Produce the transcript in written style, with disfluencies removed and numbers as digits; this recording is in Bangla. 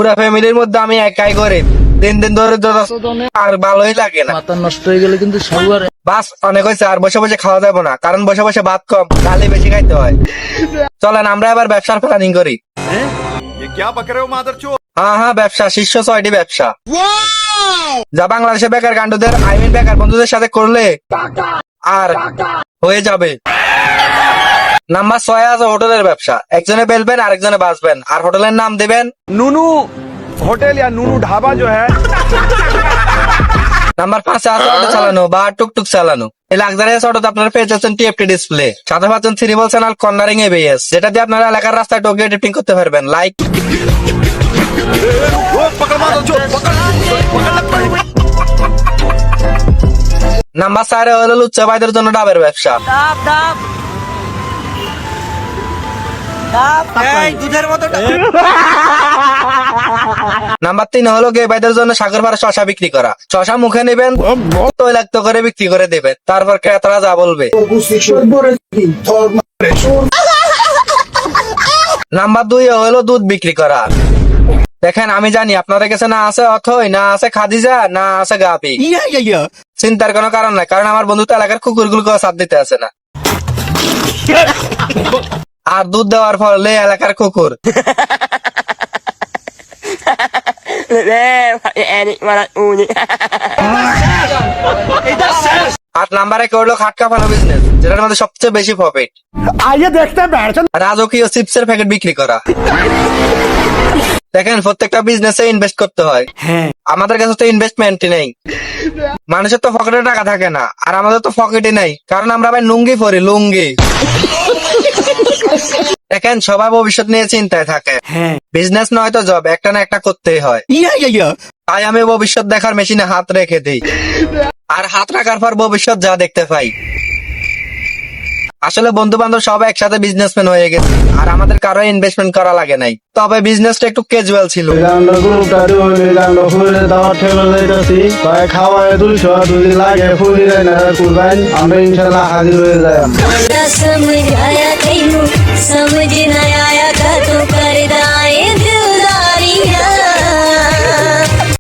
পুরা ফ্যামিলির মধ্যে আমি একাই গরিব, 3 দিন ধরে আর ভালোই লাগে না। মাথা নষ্ট হয়ে গেলে কিন্তু সবার বাস অনেক হয়েছে, আর বসে বসে খাওয়া যাবো না, কারণ বসে বসে ভাত কম, ডালি বেশি খাইতে হয়। চলেন আমরা এবার ব্যবসার প্ল্যানিং করি। হ্যাঁ, ব্যবসা, শীর্ষ 6টি ব্যবসা যা বাংলাদেশে বেকার গান্ডুদের বেকার বন্ধুদের সাথে করলে আর হয়ে যাবে। নাম্বার 6 আছে হোটেলের ব্যবসা। একজনে বেলবেন, আরেকজনে বাঁচবেন, আর হোটেলের নাম দেবেন नूनू होटल या नूनू ढाबा जो है। নাম্বার 5 আছে অটো চালানো বা টুকটুক চালানো। এই লাক্সারিয়াস অটোতে আপনারা পেয়ে যাচ্ছেন টিএফটি ডিসপ্লে, সাথে পাচ্ছেন 3 চ্যানেল কর্নারিং এবিএস, যেটা দিয়ে আপনারা এলাকার রাস্তায় টোকিও ড্রিফটিং করতে পারবেন। লাইক নাম্বার 4 হলো লুচ্চা ভাইদের জন্য ডাবের ব্যবসা। নাম্বার 3 হলো গে ভাইদের জন্য সাগর পাড়া শশা বিক্রি করা। শশা মুখে নেবেন, তৈলাক্ত করে বিক্রি করে দেবেন, তারপর ক্রেতারা যা বলবে। নাম্বার 2 হলো দুধ বিক্রি করা। দেখেন, আমি জানি আপনাদের কাছে না আছে অথই, না আছে খাদিজা, না আছে গাপি। চিন্তার কোনো কারণ নাই, কারণ আমার বন্ধু তো এলাকার কুকুরগুলোকে সাথ দিতে আসে না। আর দুধ দেওয়ার ফলে এলাকার কুকুর 8 নাম্বারে করলো খাট কাঁপানো বিজনেস, যেটার মধ্যে সবচেয়ে বেশি প্রফিট। आइए देखते हैं রাজকীয় চিপসের প্যাকেট বিক্রি করা। দেখেন, প্রত্যেকটা বিজনেসে ইনভেস্ট করতে হয়। আমাদের কাছে তো ইনভেস্টমেন্ট নেই। মানুষের তো পকেটে টাকা থাকে না, আর আমাদের তো পকেটে নেই, কারণ আমরা ভাই লুঙ্গি পরি, লুঙ্গি। দেখেন, সবাই ভবিষ্যৎ নিয়ে চিন্তায় থাকে। বিজনেস নয় তো জব, একটা না একটা করতেই হয়। তাই আমি ভবিষ্যৎ দেখার মেশিনে হাত রেখে দিই, আর হাত রাখার পর ভবিষ্যৎ যা দেখতে পাই। আসলে বন্ধু বান্ধব সবাই একসাথে বিজনেসম্যান হয়ে গেছে, আর আমাদের কারো ইনভেস্টমেন্ট করা লাগে নাই। তবে বিজনেসটা একটু ক্যাজুয়াল ছিল। খাওয়ায় 200 2 লাগে ফুরি কুরবান আমরা ইনশাআল্লাহ হাজির হয়ে যায়। समझ आया तेनू समझ ना